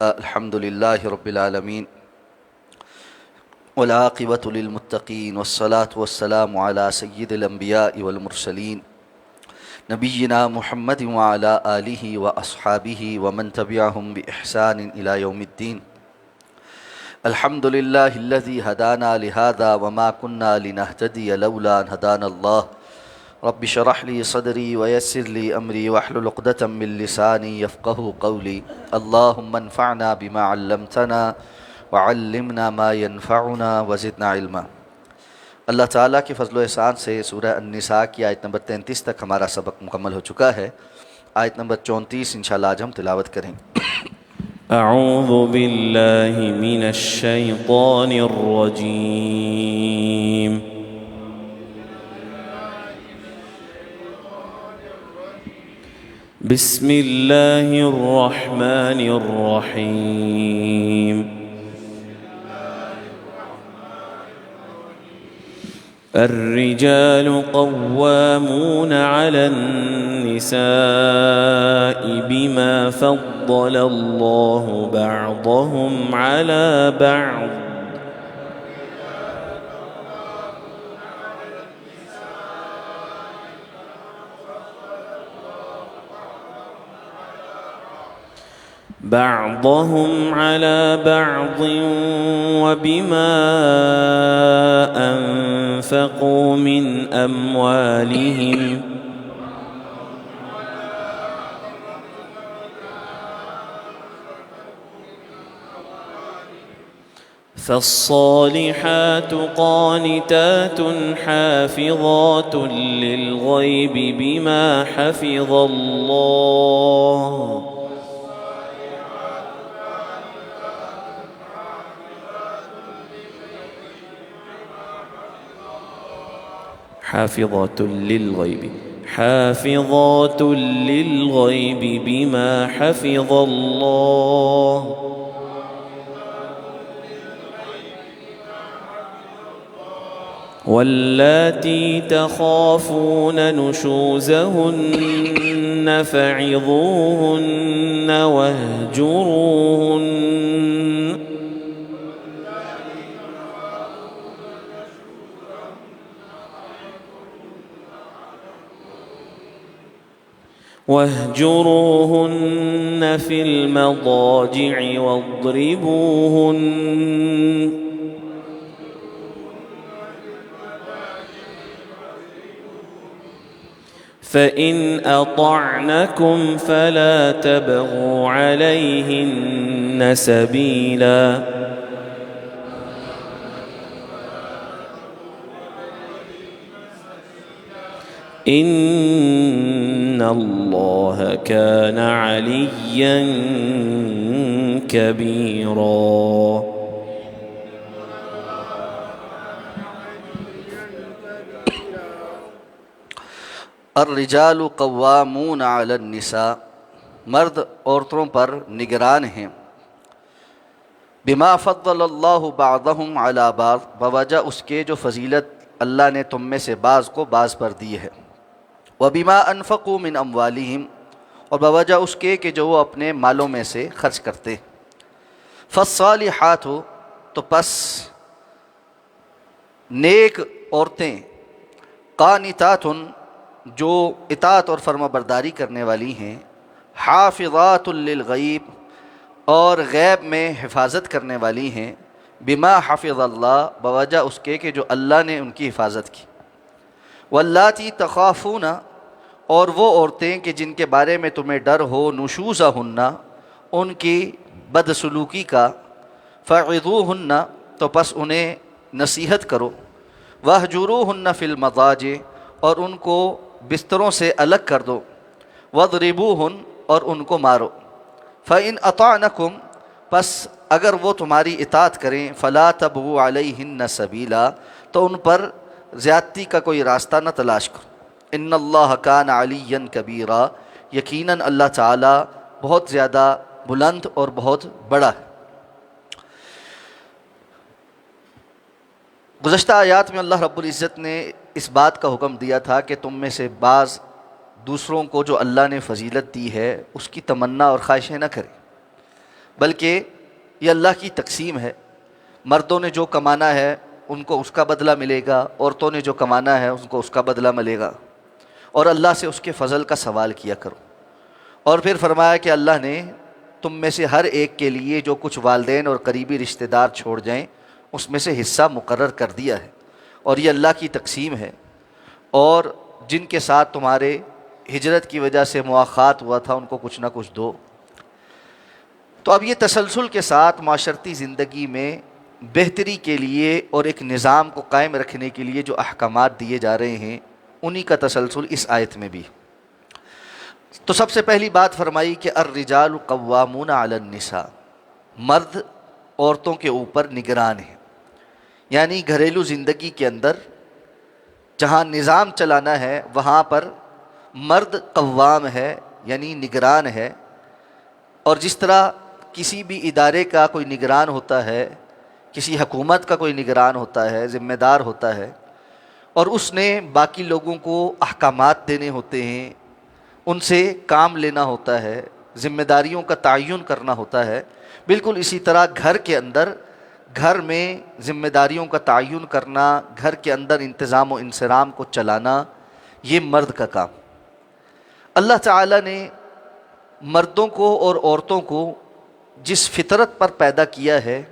الحمد لله رب العالمين والعاقبة للمتقين والصلاة والسلام على سيد الأنبياء والمرسلين نبينا محمد وعلى آله وأصحابه ومن تبعهم بإحسان إلى يوم الدين. الحمد لله الذي هدانا لهذا وما كنا لنهتدي لولا أن هدانا الله. رب اشرح لي صدري ويسر لي أمري واحلل عقدة من لساني يفقهوا قولي. اللهم انفعنا بما علمتنا وعلمنا ما ينفعنا وزدنا علما. اللہ تعالیٰ کے فضل و احسان سے سورہ النساء کی آیت نمبر 33 تک ہمارا سبق مکمل ہو چکا ہے. آیت نمبر 34 انشاءاللہ آج ہم تلاوت کریں. اعوذ باللہ من الشیطان الرجیم. بسم اللہ الرحمن الرحیم. الرجال قوامون على النساء بما فضل الله بعضهم على بعض وبما أنفقوا من أموالهم فالصالحات قانتات حافظات للغيب بما حفظ الله حافظات للغيب بما حفظ الله واللاتي تخافون نشوزهن فعظوهن واهجروهن في المضاجع واضربوهن فإن أطعنكم فلا تبغوا عليهن سبيلا إن الله كان عليا كبيرا. الرجال قوامون علی النساء، مرد عورتوں پر نگران ہیں. بما فضل اللہ بعضهم علی بعض، بوجہ اس کے جو فضیلت اللہ نے تم میں سے بعض کو بعض پر دی ہے. وبما انفقوا من اموالہم، اور بوجہ اس کے کہ جو وہ اپنے مالوں میں سے خرچ کرتے. فالصالحات، تو پس نیک عورتیں، قانتات، جو اطاعت اور فرما برداری کرنے والی ہیں، حافظات للغیب، اور غیب میں حفاظت کرنے والی ہیں، بما حفظ اللہ، بوجہ اس کے کہ جو اللہ نے ان کی حفاظت کی. واللاتی تخافون، اور وہ عورتیں کہ جن کے بارے میں تمہیں ڈر ہو، نشوزہن، ان کی بدسلوکی کا، فعظوہن، تو پس انہیں نصیحت کرو. واہجروہن فی المضاجع، اور ان کو بستروں سے الگ کر دو. واضربوہن، اور ان کو مارو. فإن اطعنکم، پس اگر وہ تمہاری اطاعت کریں، فلا تبغوا علیہن سبیلا، تو ان پر زیادتی کا کوئی راستہ نہ تلاش کرو. ان اللہ کان علیا کبیرا، یقیناً اللہ تعالی بہت زیادہ بلند اور بہت بڑا ہے. گزشتہ آیات میں اللہ رب العزت نے اس بات کا حکم دیا تھا کہ تم میں سے بعض دوسروں کو جو اللہ نے فضیلت دی ہے اس کی تمنا اور خواہشیں نہ کریں. بلکہ یہ اللہ کی تقسیم ہے۔ مردوں نے جو کمانا ہے ان کو اس کا بدلہ ملے گا، عورتوں نے جو کمانا ہے ان کو اس کا بدلہ ملے گا، اور اللہ سے اس کے فضل کا سوال کیا کرو۔ اور پھر فرمایا کہ اللہ نے تم میں سے ہر ایک کے لیے جو کچھ والدین اور قریبی رشتہ دار چھوڑ جائیں اس میں سے حصہ مقرر کر دیا ہے، اور یہ اللہ کی تقسیم ہے۔ اور جن کے ساتھ تمہارے ہجرت کی وجہ سے مواخات ہوا تھا ان کو کچھ نہ کچھ دو۔ تو اب یہ تسلسل کے ساتھ معاشرتی زندگی میں بہتری کے لیے اور ایک نظام کو قائم رکھنے کے لیے جو احکامات دیے جا رہے ہیں انہی کا تسلسل اس آیت میں بھی۔ تو سب سے پہلی بات فرمائی کہ الرجال قوامون علی النساء، مرد عورتوں کے اوپر نگران ہیں، یعنی گھریلو زندگی کے اندر جہاں نظام چلانا ہے وہاں پر مرد قوام ہے، یعنی نگران ہے۔ اور جس طرح کسی بھی ادارے کا کوئی نگران ہوتا ہے، کسی حکومت کا کوئی نگران ہوتا ہے، ذمہ دار ہوتا ہے، اور اس نے باقی لوگوں کو احکامات دینے ہوتے ہیں، ان سے کام لینا ہوتا ہے، ذمہ داریوں کا تعین کرنا ہوتا ہے، بالکل اسی طرح گھر کے اندر، گھر میں ذمہ داریوں کا تعین کرنا، گھر کے اندر انتظام و انصرام کو چلانا، یہ مرد کا کام۔ اللہ تعالیٰ نے مردوں کو اور عورتوں کو جس فطرت پر پیدا کیا ہے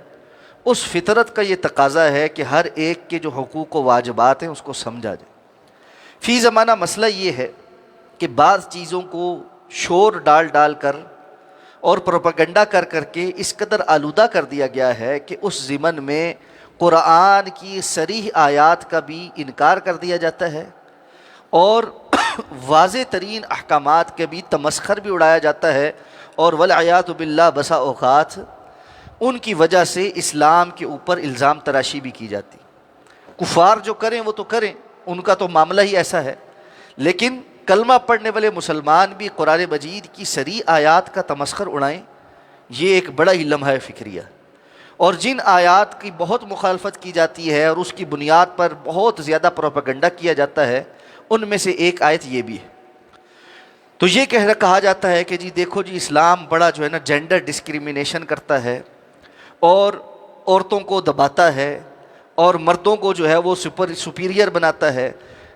اس فطرت کا یہ تقاضا ہے کہ ہر ایک کے جو حقوق و واجبات ہیں اس کو سمجھا جائے۔ فی زمانہ مسئلہ یہ ہے کہ بعض چیزوں کو شور ڈال ڈال کر اور پروپیگنڈا کر کر کے اس قدر آلودہ کر دیا گیا ہے کہ اس ضمن میں قرآن کی صریح آیات کا بھی انکار کر دیا جاتا ہے، اور واضح ترین احکامات کے بھی تمسخر بھی اڑایا جاتا ہے، اور والعیاذ باللہ بسا اوقات ان کی وجہ سے اسلام کے اوپر الزام تراشی بھی کی جاتی۔ کفار جو کریں وہ تو کریں، ان کا تو معاملہ ہی ایسا ہے، لیکن کلمہ پڑھنے والے مسلمان بھی قرآن مجید کی صریح آیات کا تمسخر اڑائیں، یہ ایک بڑا ہی لمحہ فکریہ۔ اور جن آیات کی بہت مخالفت کی جاتی ہے اور اس کی بنیاد پر بہت زیادہ پروپیگنڈا کیا جاتا ہے، ان میں سے ایک آیت یہ بھی ہے۔ تو یہ کہا جاتا ہے کہ جی دیکھو جی اسلام بڑا جو ہے نا جینڈر ڈسکریمنیشن کرتا ہے اور عورتوں کو دباتا ہے اور مردوں کو جو ہے وہ سپیریئر بناتا ہے۔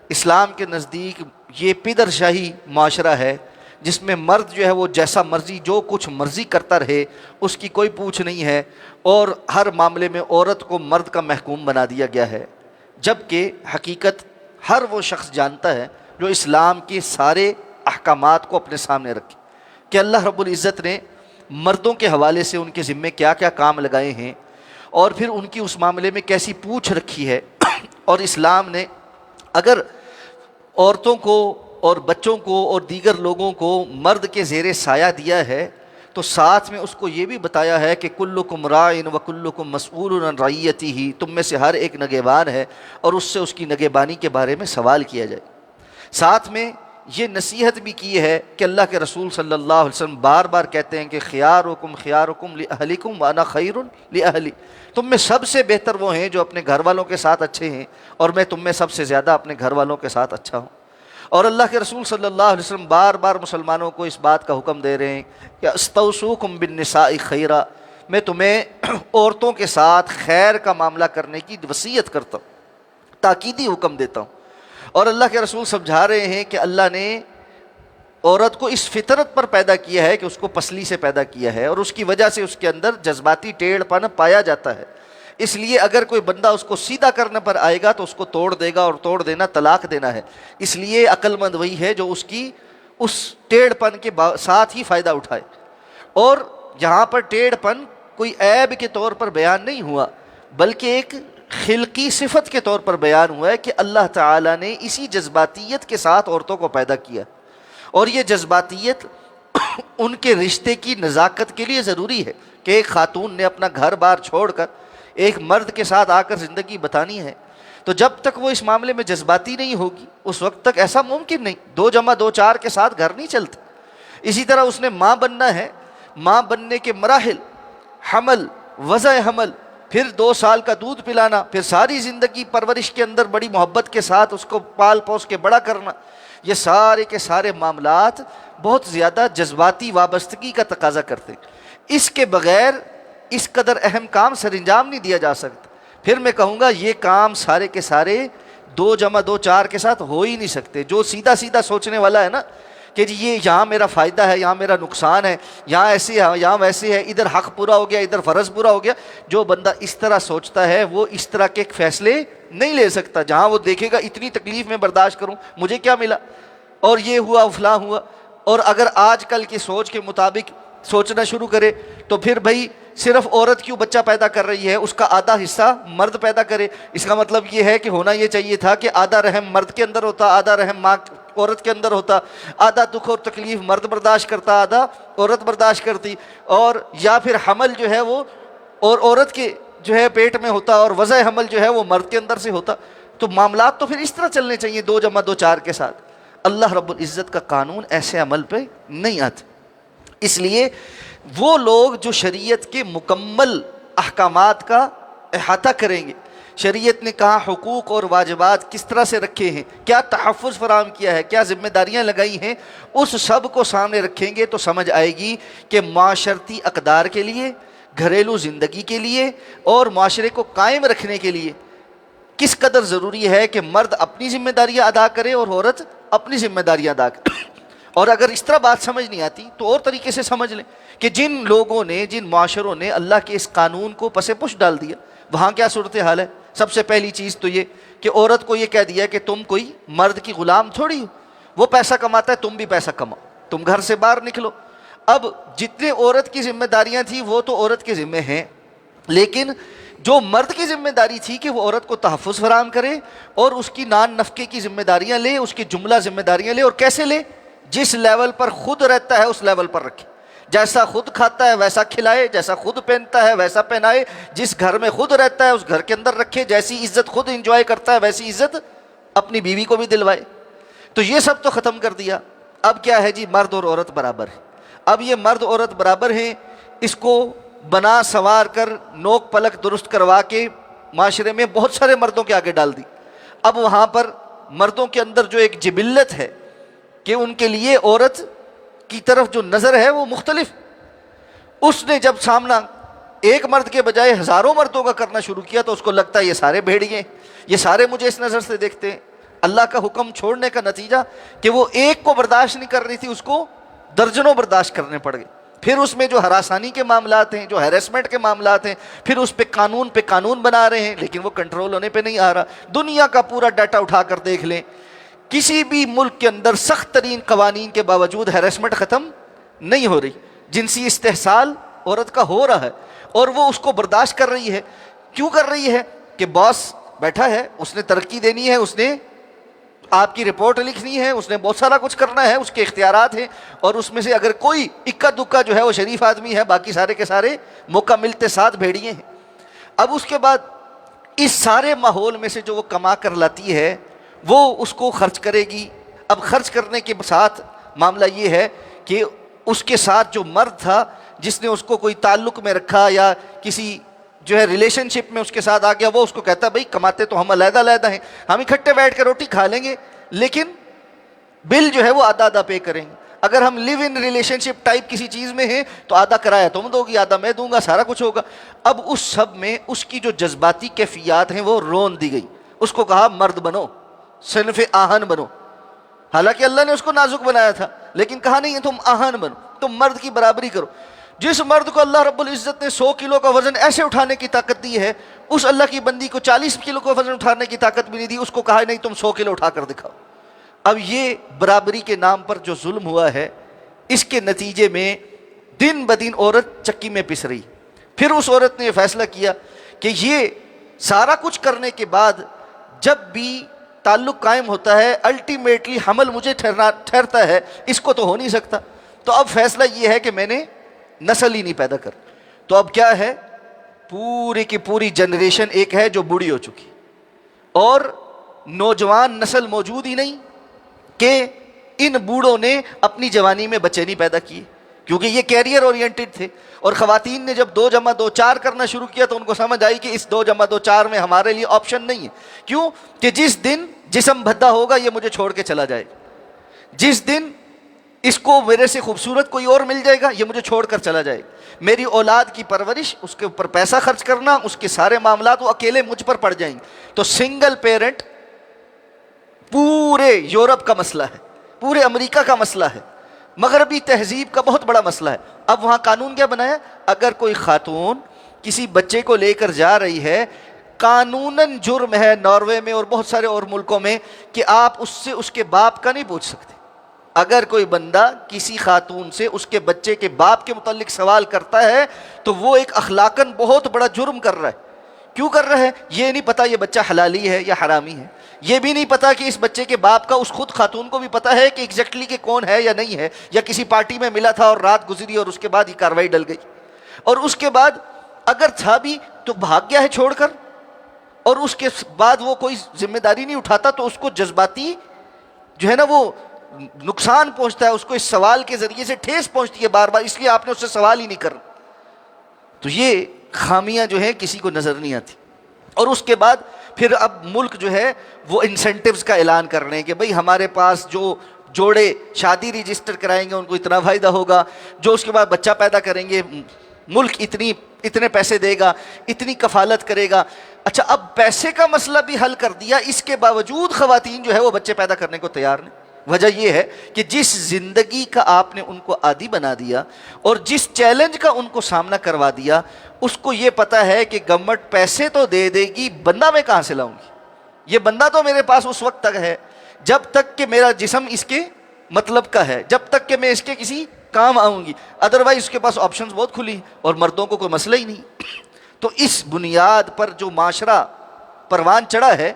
اسلام کے نزدیک یہ پدر شاہی معاشرہ ہے جس میں مرد جو ہے وہ جیسا مرضی جو کچھ مرضی کرتا رہے، اس کی کوئی پوچھ نہیں ہے، اور ہر معاملے میں عورت کو مرد کا محکوم بنا دیا گیا ہے، جبکہ حقیقت ہر وہ شخص جانتا ہے جو اسلام کے سارے احکامات کو اپنے سامنے رکھے کہ اللہ رب العزت نے مردوں کے حوالے سے ان کے ذمے کیا کیا کام لگائے ہیں، اور پھر ان کی اس معاملے میں کیسی پوچھ رکھی ہے۔ اور اسلام نے اگر عورتوں کو اور بچوں کو اور دیگر لوگوں کو مرد کے زیر سایہ دیا ہے تو ساتھ میں اس کو یہ بھی بتایا ہے کہ کلکم راعٍ وکلکم مسئول عن رعیتہ، تم میں سے ہر ایک نگہبان ہے اور اس سے اس کی نگہبانی کے بارے میں سوال کیا جائے۔ ساتھ میں یہ نصیحت بھی کی ہے کہ اللہ کے رسول صلی اللہ علیہ وسلم بار بار کہتے ہیں کہ خیارکم خیارکم لأہلکم وانا خیر لأہلی، تم میں سب سے بہتر وہ ہیں جو اپنے گھر والوں کے ساتھ اچھے ہیں، اور میں تم میں سب سے زیادہ اپنے گھر والوں کے ساتھ اچھا ہوں۔ اور اللہ کے رسول صلی اللہ علیہ وسلم بار بار مسلمانوں کو اس بات کا حکم دے رہے ہیں کہ استوصوکم بالنساء خیرا، میں تمہیں عورتوں کے ساتھ خیر کا معاملہ کرنے کی وصیت کرتا ہوں، تاکیدی حکم دیتا ہوں۔ اور اللہ کے رسول سمجھا رہے ہیں کہ اللہ نے عورت کو اس فطرت پر پیدا کیا ہے کہ اس کو پسلی سے پیدا کیا ہے، اور اس کی وجہ سے اس کے اندر جذباتی ٹیڑھ پن پایا جاتا ہے، اس لیے اگر کوئی بندہ اس کو سیدھا کرنے پر آئے گا تو اس کو توڑ دے گا، اور توڑ دینا طلاق دینا ہے۔ اس لیے عقل مند وہی ہے جو اس کی اس ٹیڑھ پن کے ساتھ ہی فائدہ اٹھائے۔ اور یہاں پر ٹیڑھ پن کوئی عیب کے طور پر بیان نہیں ہوا، بلکہ ایک خلقی صفت کے طور پر بیان ہوا ہے کہ اللہ تعالیٰ نے اسی جذباتیت کے ساتھ عورتوں کو پیدا کیا، اور یہ جذباتیت ان کے رشتے کی نزاکت کے لیے ضروری ہے کہ ایک خاتون نے اپنا گھر بار چھوڑ کر ایک مرد کے ساتھ آ کر زندگی بتانی ہے، تو جب تک وہ اس معاملے میں جذباتی نہیں ہوگی اس وقت تک ایسا ممکن نہیں، 2 + 2 = 4 کے ساتھ گھر نہیں چلتا۔ اسی طرح اس نے ماں بننا ہے، ماں بننے کے مراحل، حمل، وضع حمل، پھر 2 سال کا دودھ پلانا، پھر ساری زندگی پرورش کے اندر بڑی محبت کے ساتھ اس کو پال پوس کے بڑا کرنا، یہ سارے کے سارے معاملات بہت زیادہ جذباتی وابستگی کا تقاضا کرتے ہیں۔ اس کے بغیر اس قدر اہم کام سر انجام نہیں دیا جا سکتا۔ پھر میں کہوں گا یہ کام سارے کے سارے 2 + 2 4 کے ساتھ ہو ہی نہیں سکتے۔ جو سیدھا سیدھا سوچنے والا ہے نا کہ جی یہ یہاں میرا فائدہ ہے، یہاں میرا نقصان ہے، یہاں ایسے ہے، یہاں ویسے ہے، ادھر حق پورا ہو گیا، ادھر فرض پورا ہو گیا، جو بندہ اس طرح سوچتا ہے وہ اس طرح کے فیصلے نہیں لے سکتا۔ جہاں وہ دیکھے گا اتنی تکلیف میں برداشت کروں، مجھے کیا ملا، اور یہ ہوا فلاں ہوا، اور اگر آج کل کی سوچ کے مطابق سوچنا شروع کرے تو پھر بھائی صرف عورت کیوں بچہ پیدا کر رہی ہے، اس کا آدھا حصہ مرد پیدا کرے۔ اس کا مطلب یہ ہے کہ ہونا یہ چاہیے تھا کہ آدھا رحم مرد کے اندر ہوتا، آدھا رحم ماں عورت کے اندر ہوتا، آدھا دکھ اور تکلیف مرد برداشت کرتا، آدھا عورت برداشت کرتی، اور یا پھر حمل جو ہے وہ اور عورت کے جو ہے پیٹ میں ہوتا اور وضع حمل جو ہے وہ مرد کے اندر سے ہوتا۔ تو معاملات تو پھر اس طرح چلنے چاہیے 2 + 2 4 کے ساتھ۔ اللہ رب العزت کا قانون ایسے عمل پہ نہیں آتا۔ اس لیے وہ لوگ جو شریعت کے مکمل احکامات کا احاطہ کریں گے، شریعت نے کہا حقوق اور واجبات کس طرح سے رکھے ہیں، کیا تحفظ فراہم کیا ہے، کیا ذمہ داریاں لگائی ہیں، اس سب کو سامنے رکھیں گے تو سمجھ آئے گی کہ معاشرتی اقدار کے لیے، گھریلو زندگی کے لیے اور معاشرے کو قائم رکھنے کے لیے کس قدر ضروری ہے کہ مرد اپنی ذمہ داریاں ادا کرے اور عورت اپنی ذمہ داریاں ادا کرے۔ اور اگر اس طرح بات سمجھ نہیں آتی تو اور طریقے سے سمجھ لیں کہ جن لوگوں نے، جن معاشروں نے اللہ کے اس قانون کو پس پش ڈال دیا، وہاں کیا صورتحال ہے۔ سب سے پہلی چیز تو یہ کہ عورت کو یہ کہہ دیا کہ تم کوئی مرد کی غلام تھوڑی ہو، وہ پیسہ کماتا ہے، تم بھی پیسہ کماؤ، تم گھر سے باہر نکلو۔ اب جتنے عورت کی ذمہ داریاں تھیں وہ تو عورت کے ذمہ ہیں، لیکن جو مرد کی ذمہ داری تھی کہ وہ عورت کو تحفظ فراہم کرے اور اس کی نان نفقے کی ذمہ داریاں لے، اس کی جملہ ذمہ داریاں لے، اور کیسے لے، جس لیول پر خود رہتا ہے اس لیول پر رکھے، جیسا خود کھاتا ہے ویسا کھلائے، جیسا خود پہنتا ہے ویسا پہنائے، جس گھر میں خود رہتا ہے اس گھر کے اندر رکھے، جیسی عزت خود انجوائے کرتا ہے ویسی عزت اپنی بیوی کو بھی دلوائے۔ تو یہ سب تو ختم کر دیا۔ اب کیا ہے جی، مرد اور عورت برابر ہے۔ اب یہ مرد عورت برابر ہیں، اس کو بنا سنوار کر نوک پلک درست کروا کے معاشرے میں بہت سارے مردوں کے آگے ڈال دی۔ اب وہاں پر مردوں کے اندر جو ایک جبلت ہے کہ ان کے لیے عورت کی طرف جو نظر ہے وہ مختلف، اس نے جب سامنا ایک مرد کے بجائے ہزاروں مردوں کا کرنا شروع کیا تو اس کو لگتا ہے یہ سارے بھیڑیے، یہ سارے مجھے اس نظر سے دیکھتے ہیں۔ اللہ کا حکم چھوڑنے کا نتیجہ کہ وہ ایک کو برداشت نہیں کر رہی تھی، اس کو درجنوں برداشت کرنے پڑ گئے۔ پھر اس میں جو ہراسانی کے معاملات ہیں، جو ہیرسمنٹ کے معاملات ہیں، پھر اس پہ قانون بنا رہے ہیں، لیکن وہ کنٹرول ہونے پہ نہیں آ رہا۔ دنیا کا پورا ڈیٹا اٹھا کر دیکھ لیں، کسی بھی ملک کے اندر سخت ترین قوانین کے باوجود ہیرسمنٹ ختم نہیں ہو رہی۔ جنسی استحصال عورت کا ہو رہا ہے اور وہ اس کو برداشت کر رہی ہے۔ کیوں کر رہی ہے؟ کہ باس بیٹھا ہے، اس نے ترقی دینی ہے، اس نے آپ کی رپورٹ لکھنی ہے، اس نے بہت سارا کچھ کرنا ہے، اس کے اختیارات ہیں، اور اس میں سے اگر کوئی اکا دکا جو ہے وہ شریف آدمی ہے، باقی سارے کے سارے موقع ملتے ساتھ بھیڑیے ہیں۔ اب اس کے بعد اس سارے ماحول میں سے جو وہ کما کر لاتی ہے وہ اس کو خرچ کرے گی۔ اب خرچ کرنے کے ساتھ معاملہ یہ ہے کہ اس کے ساتھ جو مرد تھا جس نے اس کو کوئی تعلق میں رکھا یا کسی جو ہے ریلیشن شپ میں اس کے ساتھ آ گیا، وہ اس کو کہتا ہے بھائی کماتے تو ہم علیحدہ علیحدہ ہیں، ہم اکٹھے بیٹھ کے روٹی کھا لیں گے لیکن بل جو ہے وہ آدھا آدھا پے کریں گے۔ اگر ہم لیو ان ریلیشن شپ ٹائپ کسی چیز میں ہیں تو آدھا کرایہ تم دو گی، آدھا میں دوں گا، سارا کچھ ہوگا۔ اب اس سب میں اس کی جو جذباتی کیفیات ہیں وہ رون دی گئی، اس کو کہا مرد بنو، صنف آہن بنو۔ حالانکہ اللہ نے اس کو نازک بنایا تھا لیکن کہا نہیں تم آہن بنو، تم مرد کی برابری کرو۔ جس مرد کو اللہ رب العزت نے 100 کلو کا وزن ایسے اٹھانے کی طاقت دی ہے، اس اللہ کی بندی کو 40 کلو کا وزن اٹھانے کی طاقت بھی نہیں دی، اس کو کہا نہیں تم 100 کلو اٹھا کر دکھاؤ۔ اب یہ برابری کے نام پر جو ظلم ہوا ہے، اس کے نتیجے میں دن بدن عورت چکی میں پس رہی۔ پھر اس عورت نے یہ فیصلہ کیا کہ یہ سارا کچھ کرنے کے بعد جب بھی تعلق قائم ہوتا ہے الٹیمیٹلی حمل مجھے ٹھہرتا ہے، اس کو تو ہو نہیں سکتا۔ تو اب فیصلہ یہ ہے کہ میں نے نسل ہی نہیں پیدا کر۔ تو اب کیا ہے، پوری کی پوری جنریشن ایک ہے جو بوڑھی ہو چکی اور نوجوان نسل موجود ہی نہیں کہ ان بوڑھوں نے اپنی جوانی میں بچے نہیں پیدا کیے، کیونکہ یہ کیریئر اورینٹڈ تھے۔ اور خواتین نے جب 2 + 2 4 کرنا شروع کیا تو ان کو سمجھ آئی کہ اس 2 + 2 4 میں ہمارے لیے آپشن نہیں ہے۔ کیوں کہ جس دن جسم بھدا ہوگا یہ مجھے چھوڑ کے چلا جائے گا، جس دن اس کو میرے سے خوبصورت کوئی اور مل جائے گا یہ مجھے چھوڑ کر چلا جائے گا۔ میری اولاد کی پرورش، اس کے اوپر پیسہ خرچ کرنا، اس کے سارے معاملات وہ اکیلے مجھ پر پڑ جائیں گے. تو سنگل پیرنٹ پورے یورپ کا مسئلہ ہے، پورے امریکہ کا مسئلہ ہے، مغربی تہذیب کا بہت بڑا مسئلہ ہے. اب وہاں قانون کیا بنایا؟ اگر کوئی خاتون کسی بچے کو لے کر جا رہی ہے، قانوناً جرم ہے ناروے میں اور بہت سارے اور ملکوں میں کہ آپ اس سے اس کے باپ کا نہیں پوچھ سکتے. اگر کوئی بندہ کسی خاتون سے اس کے بچے کے باپ کے متعلق سوال کرتا ہے تو وہ ایک اخلاقاً بہت بڑا جرم کر رہا ہے. کیوں کر رہا ہے؟ یہ نہیں پتا یہ بچہ حلالی ہے یا حرامی ہے، یہ بھی نہیں پتا کہ اس بچے کے باپ کا اس خود خاتون کو بھی پتا ہے کہ ایگزیکٹلی کہ کون ہے یا نہیں ہے، یا کسی پارٹی میں ملا تھا اور رات گزری اور اس کے بعد یہ کاروائی ڈل گئی. اور اس کے بعد اگر تھا بھی تو بھاگ گیا ہے چھوڑ کر، اور اس کے بعد وہ کوئی ذمہ داری نہیں اٹھاتا، تو اس کو جذباتی جو ہے نا وہ نقصان پہنچتا ہے، اس کو اس سوال کے ذریعے سے ٹھیس پہنچتی ہے بار بار، اس لیے آپ نے اس سے سوال ہی نہیں کرنا. تو یہ خامیاں جو ہیں کسی کو نظر نہیں آتی. اور اس کے بعد پھر اب ملک جو ہے وہ انسینٹیوز کا اعلان کر رہے ہیں کہ بھئی ہمارے پاس جو جوڑے شادی رجسٹر کرائیں گے ان کو اتنا فائدہ ہوگا، جو اس کے بعد بچہ پیدا کریں گے ملک اتنے پیسے دے گا، اتنی کفالت کرے گا. اچھا، اب پیسے کا مسئلہ بھی حل کر دیا، اس کے باوجود خواتین جو ہے وہ بچے پیدا کرنے کو تیار نہیں. وجہ یہ ہے کہ جس زندگی کا آپ نے ان کو عادی بنا دیا اور جس چیلنج کا ان کو سامنا کروا دیا، اس کو یہ پتا ہے کہ گورنمنٹ پیسے تو دے دے گی، بندہ میں کہاں سے لاؤں گی؟ یہ بندہ تو میرے پاس اس وقت تک ہے جب تک کہ میرا جسم اس کے مطلب کا ہے، جب تک کہ میں اس کے کسی کام آؤں گی، ادروائز اس کے پاس آپشنز بہت کھلی ہیں اور مردوں کو کوئی مسئلہ ہی نہیں. تو اس بنیاد پر جو معاشرہ پروان چڑھا ہے،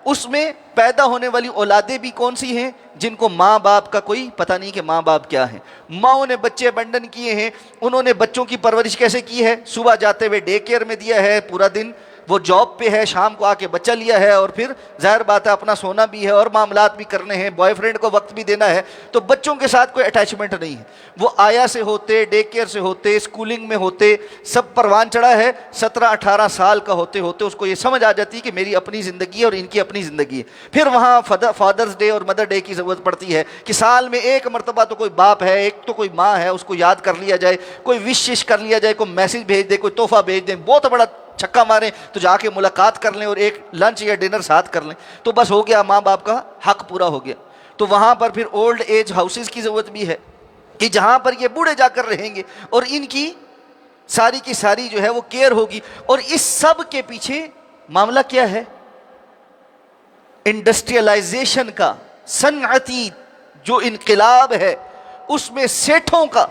اس میں پیدا ہونے والی اولادیں بھی کون سی ہیں؟ جن کو ماں باپ کا کوئی پتہ نہیں کہ ماں باپ کیا ہیں. ماؤں نے بچے ابنڈن کیے ہیں، انہوں نے بچوں کی پرورش کیسے کی ہے؟ صبح جاتے ہوئے ڈے کیئر میں دیا ہے، پورا دن وہ جاب پہ ہے، شام کو آ کے بچہ لیا ہے، اور پھر ظاہر بات ہے اپنا سونا بھی ہے اور معاملات بھی کرنے ہیں، بوائے فرینڈ کو وقت بھی دینا ہے، تو بچوں کے ساتھ کوئی اٹیچمنٹ نہیں ہے. وہ آیا سے ہوتے، ڈے کیئر سے ہوتے، اسکولنگ میں ہوتے، سب پروان چڑھا ہے. 17-18 سال کا ہوتے ہوتے اس کو یہ سمجھ آ جاتی ہے کہ میری اپنی زندگی ہے اور ان کی اپنی زندگی ہے. پھر وہاں فادرز ڈے اور مدر ڈے کی ضرورت پڑتی ہے کہ سال میں ایک مرتبہ تو کوئی باپ ہے، ایک تو کوئی ماں ہے، اس کو یاد کر لیا جائے، کوئی وش کر لیا جائے، کوئی میسج بھیج دے، کوئی تحفہ بھیج دیں، بہت بڑا چھکا ماریں تو جا کے ملاقات کر لیں اور ایک لنچ یا ڈنر ساتھ کر لیں، تو بس ہو گیا، ماں باپ کا حق پورا ہو گیا. تو وہاں پر پھر اولڈ ایج ہاؤسز کی ضرورت بھی ہے کہ جہاں پر یہ بوڑھے جا کر رہیں گے اور ان کی ساری کی ساری جو ہے وہ کیئر ہوگی. اور اس سب کے پیچھے معاملہ کیا ہے؟ انڈسٹریلائزیشن کا، صنعتی جو انقلاب ہے، اس میں سیٹھوں کا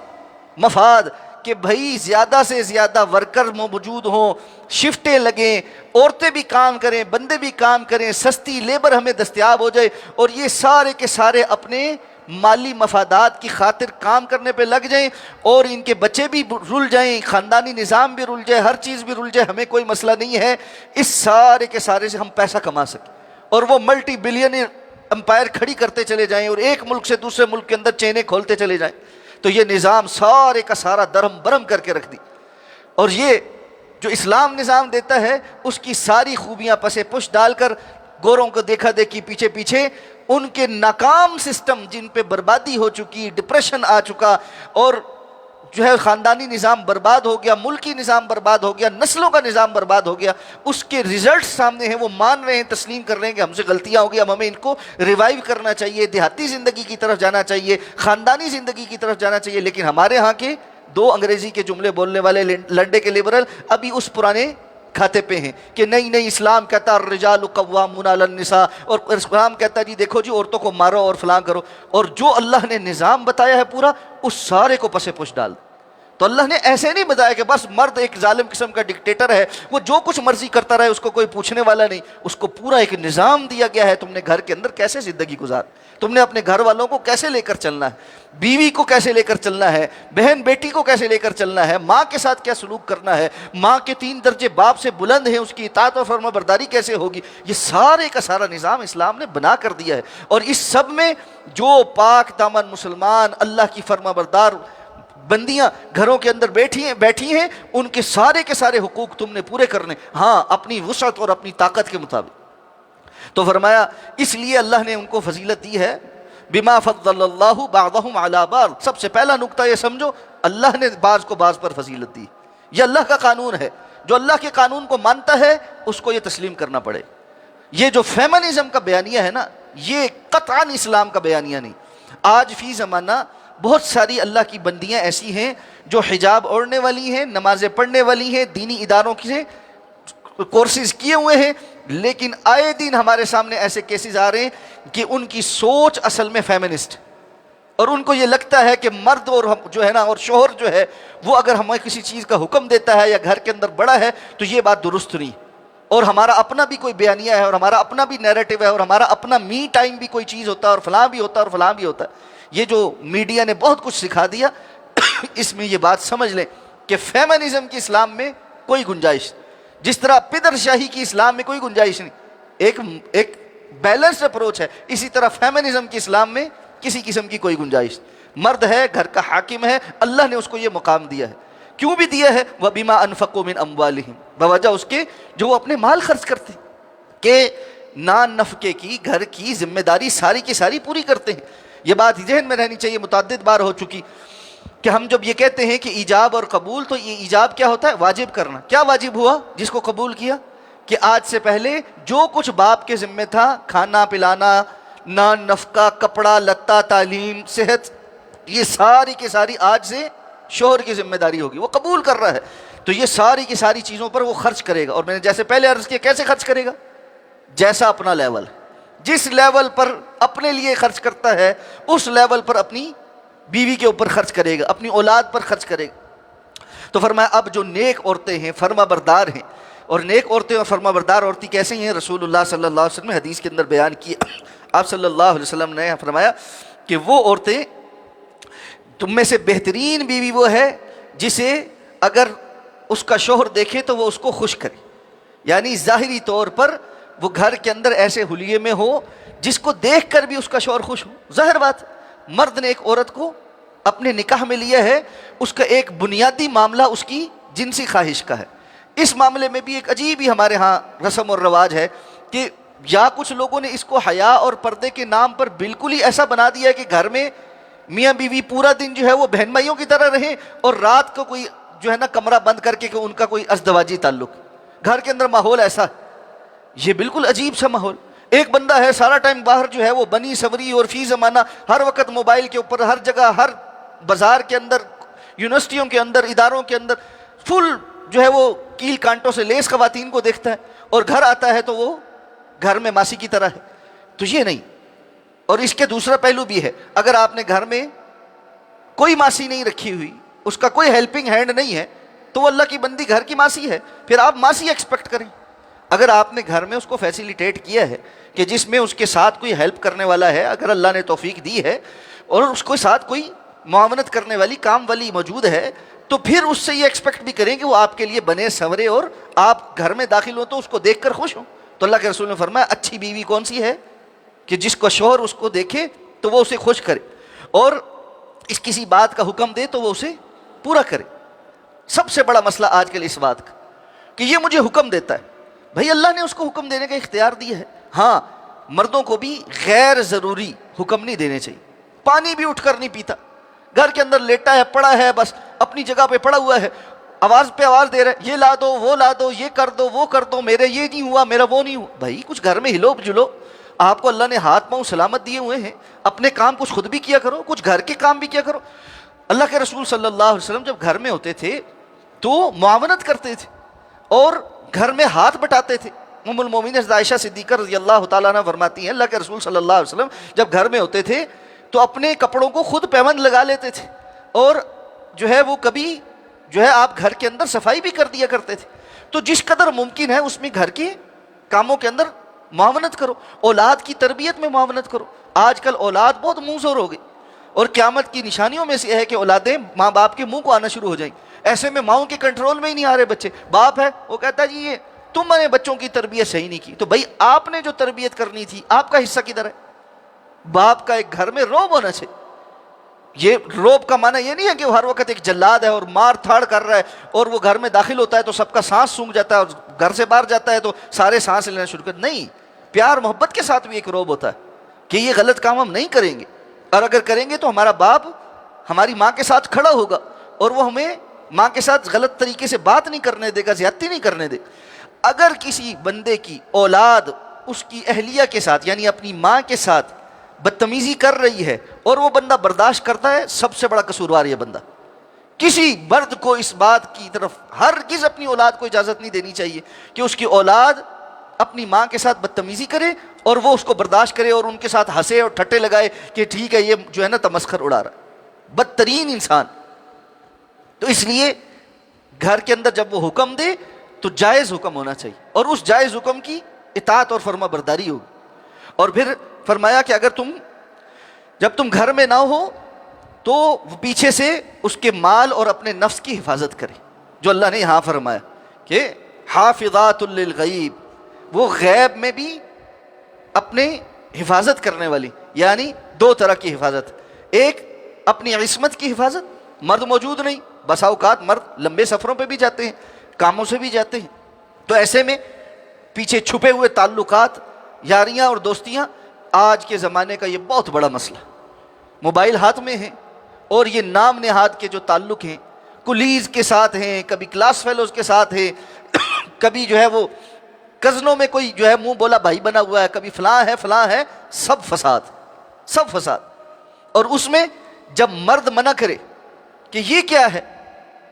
مفاد کہ بھائی زیادہ سے زیادہ ورکر موجود ہوں، شفٹیں لگیں، عورتیں بھی کام کریں، بندے بھی کام کریں، سستی لیبر ہمیں دستیاب ہو جائے، اور یہ سارے کے سارے اپنے مالی مفادات کی خاطر کام کرنے پہ لگ جائیں، اور ان کے بچے بھی رل جائیں، خاندانی نظام بھی رل جائے، ہر چیز بھی رل جائے، ہمیں کوئی مسئلہ نہیں ہے. اس سارے کے سارے سے ہم پیسہ کما سکیں اور وہ ملٹی بلینئر امپائر کھڑی کرتے چلے جائیں اور ایک ملک سے دوسرے ملک کے اندر چینیں کھولتے چلے جائیں. تو یہ نظام سارے کا سارا درم برم کر کے رکھ دی. اور یہ جو اسلام نظام دیتا ہے اس کی ساری خوبیاں پسے پش ڈال کر گوروں کو دیکھا دیکھی پیچھے پیچھے ان کے ناکام سسٹم جن پہ بربادی ہو چکی، ڈپریشن آ چکا، اور جو ہے خاندانی نظام برباد ہو گیا، ملکی نظام برباد ہو گیا، نسلوں کا نظام برباد ہو گیا، اس کے ریزلٹس سامنے ہیں. وہ مان رہے ہیں، تسلیم کر رہے ہیں کہ ہم سے غلطیاں ہو گئی، اب ہمیں ان کو ریوائیو کرنا چاہیے، دیہاتی زندگی کی طرف جانا چاہیے، خاندانی زندگی کی طرف جانا چاہیے. لیکن ہمارے ہاں کے دو انگریزی کے جملے بولنے والے لنڈے کے لبرل ابھی اس پرانے کھاتے پہ ہیں کہ نہیں اسلام کہتا الرجال قوامون علی النساء، اور اسلام کہتا جی دیکھو جی عورتوں کو مارو اور فلاں کرو، اور جو اللہ نے نظام بتایا ہے پورا اس سارے کو پسے پش ڈال. تو اللہ نے ایسے نہیں بتایا کہ بس مرد ایک ظالم قسم کا ڈکٹیٹر ہے، وہ جو کچھ مرضی کرتا رہے، اس کو کوئی پوچھنے والا نہیں. اس کو پورا ایک نظام دیا گیا ہے، تم نے گھر کے اندر کیسے زندگی گزار، تم نے اپنے گھر والوں کو کیسے لے کر چلنا ہے، بیوی کو کیسے لے کر چلنا ہے، بہن بیٹی کو کیسے لے کر چلنا ہے، ماں کے ساتھ کیا سلوک کرنا ہے، ماں کے 3 درجے باپ سے بلند ہیں، اس کی اطاعت و فرما برداری کیسے ہوگی. یہ سارے کا سارا نظام اسلام نے بنا کر دیا ہے. اور اس سب میں جو پاک دامن مسلمان اللہ کی فرما بردار بندیاں گھروں کے اندر بیٹھی ہیں ان کے سارے حقوق تم نے پورے کرنے، ہاں اپنی وسعت اور اپنی طاقت کے مطابق. تو فرمایا اس لیے اللہ نے ان کو فضیلت دی ہے بما فضل اللہ بعضهم علی بعض. سب سے پہلا نقطہ یہ سمجھو اللہ نے بعض کو بعض پر فضیلت دی. یہ اللہ کا قانون ہے. جو اللہ کے قانون کو مانتا ہے اس کو یہ تسلیم کرنا پڑے. یہ جو فیمنزم کا بیانیہ ہے نا، یہ قطعاً اسلام کا بیانیہ نہیں. آج فی زمانہ بہت ساری اللہ کی بندیاں ایسی ہیں جو حجاب اوڑھنے والی ہیں، نمازیں پڑھنے والی ہیں، دینی اداروں سے کورسز کیے ہوئے ہیں، لیکن آئے دن ہمارے سامنے ایسے کیسز آ رہے ہیں کہ ان کی سوچ اصل میں فیمنسٹ، اور ان کو یہ لگتا ہے کہ مرد اور جو ہے نا اور شوہر جو ہے وہ اگر ہمیں کسی چیز کا حکم دیتا ہے یا گھر کے اندر بڑا ہے تو یہ بات درست نہیں، اور ہمارا اپنا بھی کوئی بیانیہ ہے اور ہمارا اپنا بھی نیریٹو ہے اور ہمارا اپنا می ٹائم بھی کوئی چیز ہوتا ہے اور فلاں بھی ہوتا ہے اور فلاں بھی ہوتا ہے. یہ جو میڈیا نے بہت کچھ سکھا دیا اس میں یہ بات سمجھ لیں کہ فیمنزم کی اسلام میں کوئی گنجائش، جس طرح پدر شاہی کی اسلام میں کوئی گنجائش نہیں، ایک بیلنسڈ اپروچ ہے، اسی طرح فیمنزم کی اسلام میں کسی قسم کی کوئی گنجائش. مرد ہے، گھر کا حاکم ہے، اللہ نے اس کو یہ مقام دیا ہے. کیوں بھی دیا ہے؟ وَبِمَا أَنفَقُوا مِنْ أَمْوَالِهِمْ، بوجہ اس کے جو وہ اپنے مال خرچ کرتے ہیں، کہ نان نفقے کی گھر کی ذمہ داری ساری کی ساری پوری کرتے ہیں. یہ بات ذہن میں رہنی چاہیے، متعدد بار ہو چکی کہ ہم جب یہ کہتے ہیں کہ ایجاب اور قبول، تو یہ ایجاب کیا ہوتا ہے؟ واجب کرنا. کیا واجب ہوا جس کو قبول کیا؟ کہ آج سے پہلے جو کچھ باپ کے ذمہ تھا، کھانا پلانا، نان نفقہ، کپڑا لتا، تعلیم، صحت، یہ ساری کی ساری آج سے شوہر کی ذمہ داری ہوگی. وہ قبول کر رہا ہے تو یہ ساری کی ساری چیزوں پر وہ خرچ کرے گا. اور میں نے جیسے پہلے عرض کیا، کیسے خرچ کرے گا؟ جیسا اپنا لیول، جس لیول پر اپنے لیے خرچ کرتا ہے اس لیول پر اپنی بیوی کے اوپر خرچ کرے گا، اپنی اولاد پر خرچ کرے گا. تو فرمایا اب جو نیک عورتیں ہیں، فرما بردار ہیں، اور نیک عورتیں اور فرما بردار عورتیں کیسے ہیں؟ رسول اللہ صلی اللہ علیہ وسلم نے حدیث کے اندر بیان کی. آپ صلی اللہ علیہ وسلم نے فرمایا کہ وہ عورتیں، تم میں سے بہترین بیوی وہ ہے جسے اگر اس کا شوہر دیکھے تو وہ اس کو خوش کرے، یعنی ظاہری طور پر وہ گھر کے اندر ایسے حلیے میں ہو جس کو دیکھ کر بھی اس کا شوہر خوش ہو. ظاہر بات، مرد نے ایک عورت کو اپنے نکاح میں لیا ہے، اس کا ایک بنیادی معاملہ اس کی جنسی خواہش کا ہے. اس معاملے میں بھی ایک عجیب ہی ہمارے ہاں رسم اور رواج ہے کہ یا کچھ لوگوں نے اس کو حیا اور پردے کے نام پر بالکل ہی ایسا بنا دیا ہے کہ گھر میں میاں بیوی پورا دن جو ہے وہ بہن بھائیوں کی طرح رہیں، اور رات کو کوئی جو ہے نا کمرہ بند کر کے کہ ان کا کوئی ازدواجی تعلق. گھر کے اندر ماحول ایسا، یہ بالکل عجیب سا ماحول. ایک بندہ ہے سارا ٹائم باہر جو ہے وہ بنی سوری اور فی زمانہ ہر وقت موبائل کے اوپر، ہر جگہ، ہر بازار کے اندر، یونیورسٹیوں کے اندر، اداروں کے اندر فل جو ہے وہ کیل کانٹوں سے لیس خواتین کو دیکھتا ہے، اور گھر آتا ہے تو وہ گھر میں ماسی کی طرح ہے. تو یہ نہیں. اور اس کے دوسرا پہلو بھی ہے، اگر آپ نے گھر میں کوئی ماسی نہیں رکھی ہوئی، اس کا کوئی ہیلپنگ ہینڈ نہیں ہے، تو وہ اللہ کی بندی گھر کی ماسی ہے، پھر آپ ماسی ایکسپیکٹ کریں. اگر آپ نے گھر میں اس کو فیسیلیٹیٹ کیا ہے کہ جس میں اس کے ساتھ کوئی ہیلپ کرنے والا ہے، اگر اللہ نے توفیق دی ہے اور اس کے ساتھ کوئی معاونت کرنے والی کام والی موجود ہے، تو پھر اس سے یہ ایکسپیکٹ بھی کریں کہ وہ آپ کے لیے بنے سنورے اور آپ گھر میں داخل ہو تو اس کو دیکھ کر خوش ہوں. تو اللہ کے رسول نے فرمایا اچھی بیوی کون سی ہے؟ کہ جس کو شوہر اس کو دیکھے تو وہ اسے خوش کرے، اور اس کسی بات کا حکم دے تو وہ اسے پورا کرے. سب سے بڑا مسئلہ آج کل اس بات کا کہ یہ مجھے حکم دیتا ہے. بھائی اللہ نے اس کو حکم دینے کا اختیار دیا ہے. ہاں، مردوں کو بھی غیر ضروری حکم نہیں دینے چاہیے. پانی بھی اٹھ کر نہیں پیتا، گھر کے اندر لیٹا ہے، پڑا ہے، بس اپنی جگہ پہ پڑا ہوا ہے، آواز پہ آواز دے رہا ہے، یہ لا دو، وہ لا دو، یہ کر دو، وہ کر دو، میرے یہ نہیں ہوا، میرا وہ نہیں ہوا. بھائی کچھ گھر میں ہلو جلو. آپ کو اللہ نے ہاتھ پاؤں سلامت دیے ہوئے ہیں، اپنے کام کچھ خود بھی کیا کرو، کچھ گھر کے کام بھی کیا کرو. اللہ کے رسول صلی اللہ علیہ وسلم جب گھر میں ہوتے تھے تو معاونت کرتے تھے اور گھر میں ہاتھ بٹاتے تھے. ام المومنین حضرت عائشہ صدیقہ رضی اللہ تعالیٰ عنہ فرماتی ہیں اللہ کے رسول صلی اللہ علیہ وسلم جب گھر میں ہوتے تھے تو اپنے کپڑوں کو خود پیوند لگا لیتے تھے، اور جو ہے وہ کبھی جو ہے آپ گھر کے اندر صفائی بھی کر دیا کرتے تھے. تو جس قدر ممکن ہے اس میں گھر کے کاموں کے اندر معاونت کرو، اولاد کی تربیت میں معاونت کرو. آج کل اولاد بہت منہ زور ہو گئی، اور قیامت کی نشانیوں میں سے ہے کہ اولادیں ماں باپ کے منہ کو آنا شروع ہو جائیں. ایسے میں ماؤں کے کنٹرول میں ہی نہیں آ رہے بچے. باپ ہے وہ کہتا ہے جی یہ تم نے بچوں کی تربیت صحیح نہیں کی. تو بھائی آپ نے جو تربیت کرنی تھی آپ کا حصہ کدھر ہے؟ باپ کا ایک گھر میں روب ہونا چاہیے. یہ روب کا معنی یہ نہیں ہے کہ وہ ہر وقت ایک جلاد ہے اور مار تھاڑ کر رہا ہے، اور وہ گھر میں داخل ہوتا ہے تو سب کا سانس سونکھ جاتا ہے، اور گھر سے باہر جاتا ہے تو سارے سانس لینا شروع کر. نہیں، پیار محبت کے ساتھ بھی ایک روب ہوتا ہے کہ یہ غلط کام ہم نہیں کریں گے. اور اگر کریں گے تو ہمارا باپ ہماری ماں کے ساتھ کھڑا ہوگا اور وہ ہمیں ماں کے ساتھ غلط طریقے سے بات نہیں کرنے دے گا، زیادتی نہیں کرنے دے گا۔ اگر کسی بندے کی اولاد اس کی اہلیہ کے ساتھ یعنی اپنی ماں کے ساتھ بدتمیزی کر رہی ہے اور وہ بندہ برداشت کرتا ہے، سب سے بڑا قصوروار یہ بندہ۔ کسی مرد کو اس بات کی طرف ہرگز اپنی اولاد کو اجازت نہیں دینی چاہیے کہ اس کی اولاد اپنی ماں کے ساتھ بدتمیزی کرے اور وہ اس کو برداشت کرے اور ان کے ساتھ ہنسے اور ٹھٹے لگائے کہ ٹھیک ہے یہ جو ہے نا تمسخر اڑا رہا ہے، بدترین انسان۔ تو اس لیے گھر کے اندر جب وہ حکم دے تو جائز حکم ہونا چاہیے اور اس جائز حکم کی اطاعت اور فرما برداری ہوگی۔ اور پھر فرمایا کہ اگر جب تم گھر میں نہ ہو تو وہ پیچھے سے اس کے مال اور اپنے نفس کی حفاظت کرے، جو اللہ نے یہاں فرمایا کہ حافظات للغیب، وہ غیب میں بھی اپنے حفاظت کرنے والی، یعنی دو طرح کی حفاظت، ایک اپنی عصمت کی حفاظت، مرد موجود نہیں، بسا اوقات مرد لمبے سفروں پہ بھی جاتے ہیں، کاموں سے بھی جاتے ہیں، تو ایسے میں پیچھے چھپے ہوئے تعلقات، یاریاں اور دوستیاں آج کے زمانے کا یہ بہت بڑا مسئلہ، موبائل ہاتھ میں ہیں اور یہ نام نہاد کے جو تعلق ہیں، کولیز کے ساتھ ہیں، کبھی کلاس فیلوز کے ساتھ ہیں، کبھی جو ہے وہ کزنوں میں کوئی جو ہے منہ بولا بھائی بنا ہوا ہے، کبھی فلاں ہے، سب فساد۔ اور اس میں جب مرد منع کرے کہ یہ کیا ہے،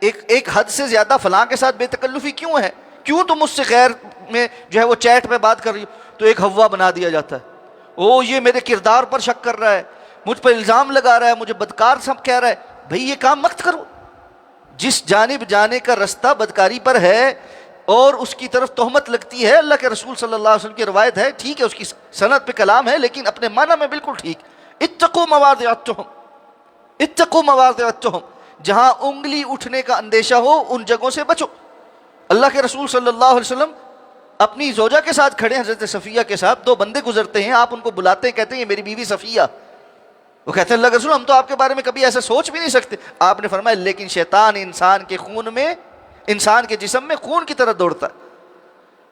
ایک حد سے زیادہ فلاں کے ساتھ بے تکلفی کیوں ہے، کیوں تم مجھ سے غیر میں جو ہے وہ چیٹ پہ بات کر رہی ہو، تو ایک ہوا بنا دیا جاتا ہے، یہ میرے کردار پر شک کر رہا ہے، مجھ پر الزام لگا رہا ہے، مجھے بدکار سب کہہ رہا ہے۔ بھئی یہ کام مت کرو، جس جانب جانے کا رستہ بدکاری پر ہے اور اس کی طرف تہمت لگتی ہے، اللہ کے رسول صلی اللہ علیہ وسلم کی روایت ہے، ٹھیک ہے اس کی سند پہ کلام ہے لیکن اپنے معنی میں بالکل ٹھیک، اتقوا مواضع التہم، جہاں انگلی اٹھنے کا اندیشہ ہو ان جگہوں سے بچو۔ اللہ کے رسول صلی اللہ علیہ وسلم اپنی زوجہ کے ساتھ کھڑے ہیں، حضرت صفیہ کے ساتھ، دو بندے گزرتے ہیں، آپ ان کو بلاتے ہیں، کہتے ہیں یہ میری بیوی صفیہ، وہ کہتے ہیں اللہ کے رسول ہم تو آپ کے بارے میں کبھی ایسا سوچ بھی نہیں سکتے۔ آپ نے فرمایا لیکن شیطان انسان کے خون میں، انسان کے جسم میں خون کی طرح دوڑتا ہے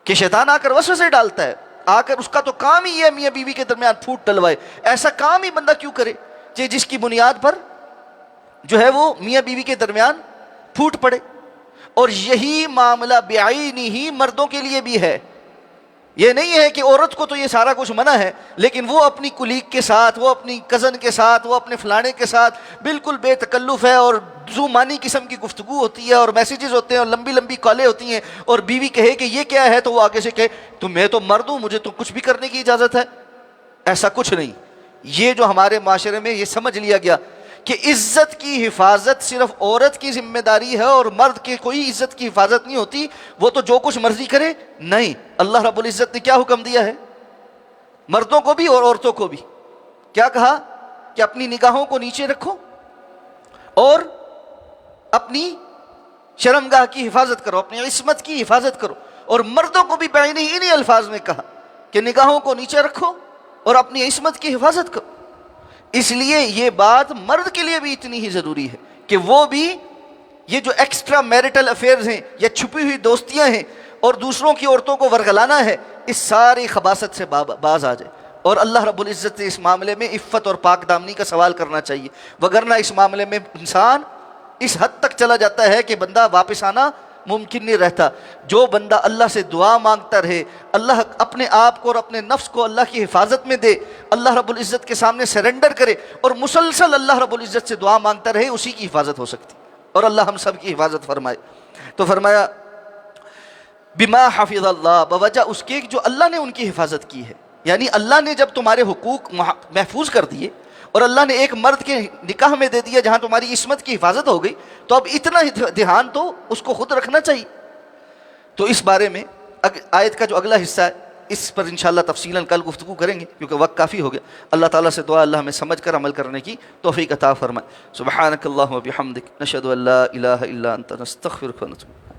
کہ شیطان آ کر وسوسے ڈالتا ہے، آ کر اس کا تو کام ہی ہے میاں بیوی کے درمیان پھوٹ ڈلوائے۔ ایسا کام ہی بندہ کیوں کرے کہ جس کی بنیاد پر جو ہے وہ میاں بیوی کے درمیان پھوٹ پڑے۔ اور یہی معاملہ بعینی ہی مردوں کے لیے بھی ہے، یہ نہیں ہے کہ عورت کو تو یہ سارا کچھ منع ہے لیکن وہ اپنی کلیگ کے ساتھ، وہ اپنی کزن کے ساتھ، وہ اپنے فلانے کے ساتھ بالکل بے تکلف ہے اور ذو معنی قسم کی گفتگو ہوتی ہے اور میسیجز ہوتے ہیں اور لمبی لمبی کالیں ہوتی ہیں، اور بیوی کہے کہ یہ کیا ہے تو وہ آگے سے کہے تو میں تو مرد ہوں، مجھے تو کچھ بھی کرنے کی اجازت ہے۔ ایسا کچھ نہیں۔ یہ جو ہمارے معاشرے میں یہ سمجھ لیا گیا کہ عزت کی حفاظت صرف عورت کی ذمہ داری ہے اور مرد کی کوئی عزت کی حفاظت نہیں ہوتی، وہ تو جو کچھ مرضی کرے، نہیں، اللہ رب العزت نے کیا حکم دیا ہے مردوں کو بھی اور عورتوں کو بھی؟ کیا کہا کہ اپنی نگاہوں کو نیچے رکھو اور اپنی شرمگاہ کی حفاظت کرو، اپنی عصمت کی حفاظت کرو، اور مردوں کو بھی بعینی انہی الفاظ میں کہا کہ نگاہوں کو نیچے رکھو اور اپنی عصمت کی حفاظت کرو۔ اس لیے یہ بات مرد کے لیے بھی اتنی ہی ضروری ہے کہ وہ بھی یہ جو ایکسٹرا میرٹل افیئرز ہیں یا چھپی ہوئی دوستیاں ہیں اور دوسروں کی عورتوں کو ورگلانا ہے، اس ساری خباثت سے باز آ جائے، اور اللہ رب العزت سے اس معاملے میں عفت اور پاک دامنی کا سوال کرنا چاہیے، وگرنہ اس معاملے میں انسان اس حد تک چلا جاتا ہے کہ بندہ واپس آنا ممکن نہیں رہتا۔ جو بندہ اللہ سے دعا مانگتا رہے، اللہ اپنے آپ کو اور اپنے نفس کو اللہ کی حفاظت میں دے، اللہ رب العزت کے سامنے سرنڈر کرے اور مسلسل اللہ رب العزت سے دعا مانگتا رہے، اسی کی حفاظت ہو سکتی، اور اللہ ہم سب کی حفاظت فرمائے۔ تو فرمایا بما حفظ اللہ، بوجہ اس کے جو اللہ نے ان کی حفاظت کی ہے، یعنی اللہ نے جب تمہارے حقوق محفوظ کر دیے اور اللہ نے ایک مرد کے نکاح میں دے دیا جہاں تمہاری عصمت کی حفاظت ہو گئی، تو اب اتنا دھیان تو اس کو خود رکھنا چاہیے۔ تو اس بارے میں آیت کا جو اگلا حصہ ہے اس پر انشاءاللہ تفصیلاً کل گفتگو کریں گے کیونکہ وقت کافی ہو گیا۔ اللہ تعالیٰ سے دعا اللہ ہمیں سمجھ کر عمل کرنے کی توفیق عطا فرمائے۔ سبحانک اللہم و بحمدک، نشہد ان لا الہ الا انت، نستغفرک و نتوب۔